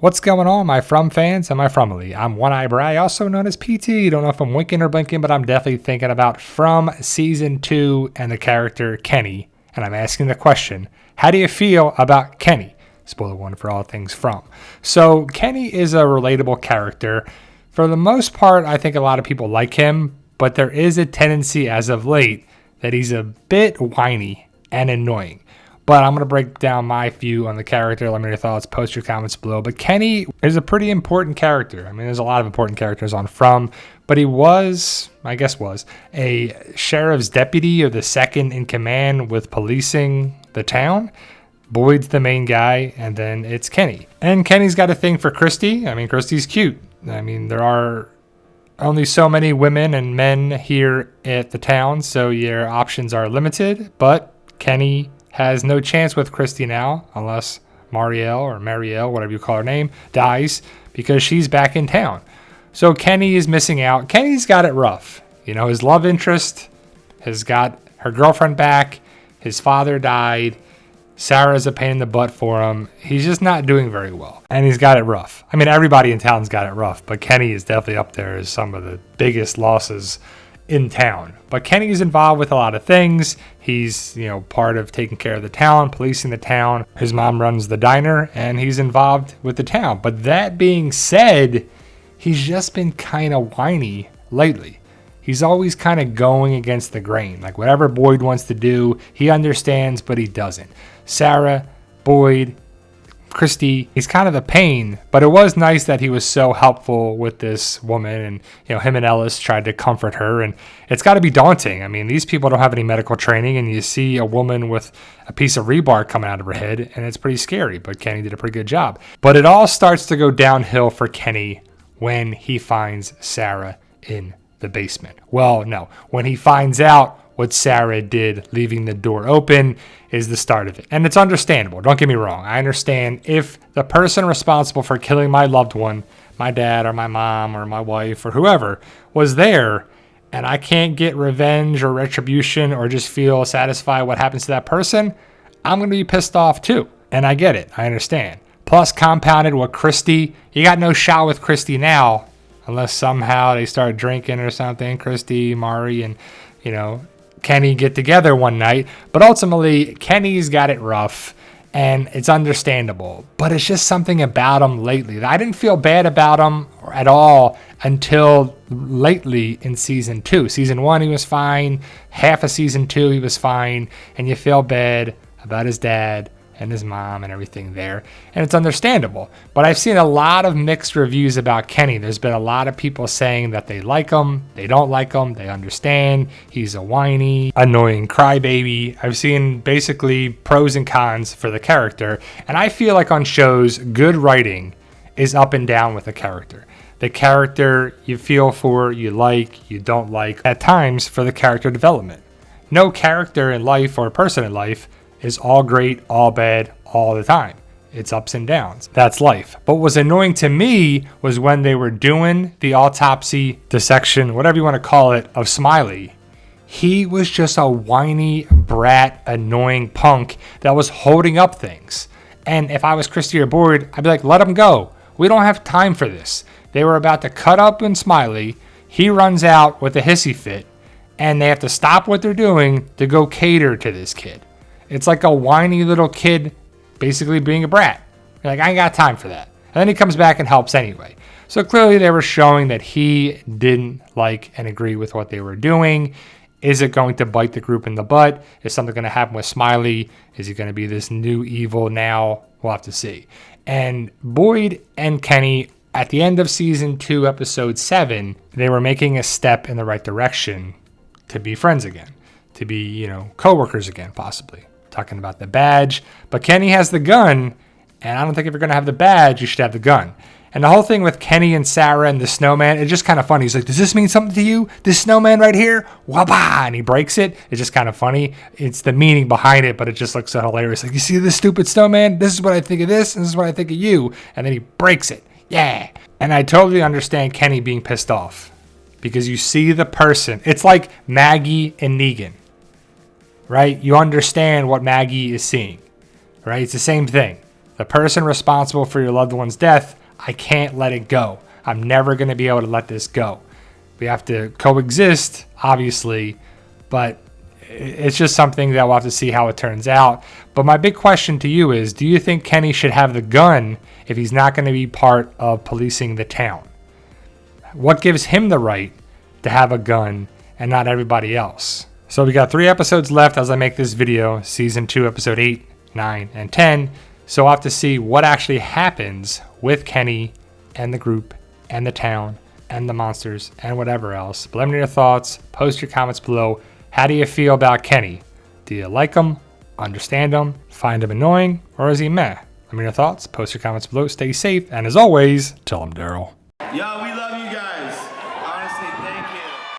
What's going on, my From fans and my Fromily? I'm One-Eye Bry, also known as PT. Don't know if I'm winking or blinking, but I'm definitely thinking about From Season 2 and the character Kenny. And I'm asking the question, how do you feel about Kenny? Spoiler one for all things From. So Kenny is a relatable character. For the most part, I think a lot of people like him, but there is a tendency as of late that he's a bit whiny and annoying. But I'm going to break down my view on the character. Let me know your thoughts. Post your comments below. But Kenny is a pretty important character. I mean, there's a lot of important characters on From. But he was, a sheriff's deputy or the second in command with policing the town. Boyd's the main guy, and then it's Kenny. And Kenny's got a thing for Christy. I mean, Christy's cute. I mean, there are only so many women and men here at the town, so your options are limited. But Kenny has no chance with Christy now, unless Marielle, whatever you call her name, dies, because she's back in town. So Kenny is missing out. Kenny's got it rough. You know, his love interest has got her girlfriend back. His father died. Sarah's a pain in the butt for him. He's just not doing very well. And he's got it rough. I mean, everybody in town's got it rough, but Kenny is definitely up there as some of the biggest losses in town. But Kenny is involved with a lot of things. He's, part of taking care of the town, policing the town. His mom runs the diner, and he's involved with the town. But that being said, he's just been kind of whiny lately. He's always kind of going against the grain. Like whatever Boyd wants to do, he understands, but he doesn't. Sarah, Boyd, Christy, he's kind of a pain, but it was nice that he was so helpful with this woman, and him and Ellis tried to comfort her, and it's got to be daunting. I mean, these people don't have any medical training, and you see a woman with a piece of rebar coming out of her head, and it's pretty scary, but Kenny did a pretty good job. But it all starts to go downhill for Kenny when he finds Sarah in the basement. Well, no, when he finds out what Sarah did, leaving the door open, is the start of it. And it's understandable. Don't get me wrong. I understand if the person responsible for killing my loved one, my dad or my mom or my wife or whoever, was there, and I can't get revenge or retribution or just feel satisfied what happens to that person, I'm going to be pissed off too. And I get it. I understand. Plus, compounded with Christy, you got no shot with Christy now, unless somehow they start drinking or something. Christy, Mari, and, Kenny get together one night, but ultimately Kenny's got it rough, and it's understandable, but it's just something about him lately. I didn't feel bad about him at all until lately in season 2. Season 1 he was fine, half of season 2 he was fine, and you feel bad about his dad and his mom and everything there, and it's understandable. But I've seen a lot of mixed reviews about Kenny. There's been a lot of people saying that they like him, they don't like him, they understand he's a whiny, annoying crybaby. I've seen basically pros and cons for the character, and I feel like on shows, good writing is up and down with the character. The character you feel for, you like, you don't like, at times for the character development. No character in life or person in life is all great, all bad, all the time. It's ups and downs. That's life. But what was annoying to me was when they were doing the autopsy, dissection, whatever you want to call it, of Smiley. He was just a whiny, brat, annoying punk that was holding up things. And if I was Christy or Boyd, I'd be like, let him go. We don't have time for this. They were about to cut up in Smiley. He runs out with a hissy fit, and they have to stop what they're doing to go cater to this kid. It's like a whiny little kid basically being a brat. You're like, I ain't got time for that. And then he comes back and helps anyway. So clearly they were showing that he didn't like and agree with what they were doing. Is it going to bite the group in the butt? Is something going to happen with Smiley? Is he going to be this new evil now? We'll have to see. And Boyd and Kenny, at the end of season 2, episode 7, they were making a step in the right direction to be friends again, to be, co-workers again, possibly. Talking about the badge, but Kenny has the gun, and I don't think if you're going to have the badge, you should have the gun. And the whole thing with Kenny and Sarah and the snowman, it's just kind of funny. He's like, does this mean something to you? This snowman right here? Wabah! And he breaks it. It's just kind of funny. It's the meaning behind it, but it just looks so hilarious. Like, you see this stupid snowman? This is what I think of this, and this is what I think of you. And then he breaks it. Yeah. And I totally understand Kenny being pissed off, because you see the person. It's like Maggie and Negan. Right? You understand what Maggie is seeing, right? It's the same thing. The person responsible for your loved one's death, I can't let it go. I'm never going to be able to let this go. We have to coexist, obviously, but it's just something that we'll have to see how it turns out. But my big question to you is, do you think Kenny should have the gun if he's not going to be part of policing the town? What gives him the right to have a gun and not everybody else? So we got 3 episodes left as I make this video, season 2, episode 8, 9, and 10. So we'll have to see what actually happens with Kenny and the group and the town and the monsters and whatever else. But let me know your thoughts. Post your comments below. How do you feel about Kenny? Do you like him? Understand him? Find him annoying? Or is he meh? Let me know your thoughts. Post your comments below. Stay safe. And as always, tell him Daryl. Yo, we love you.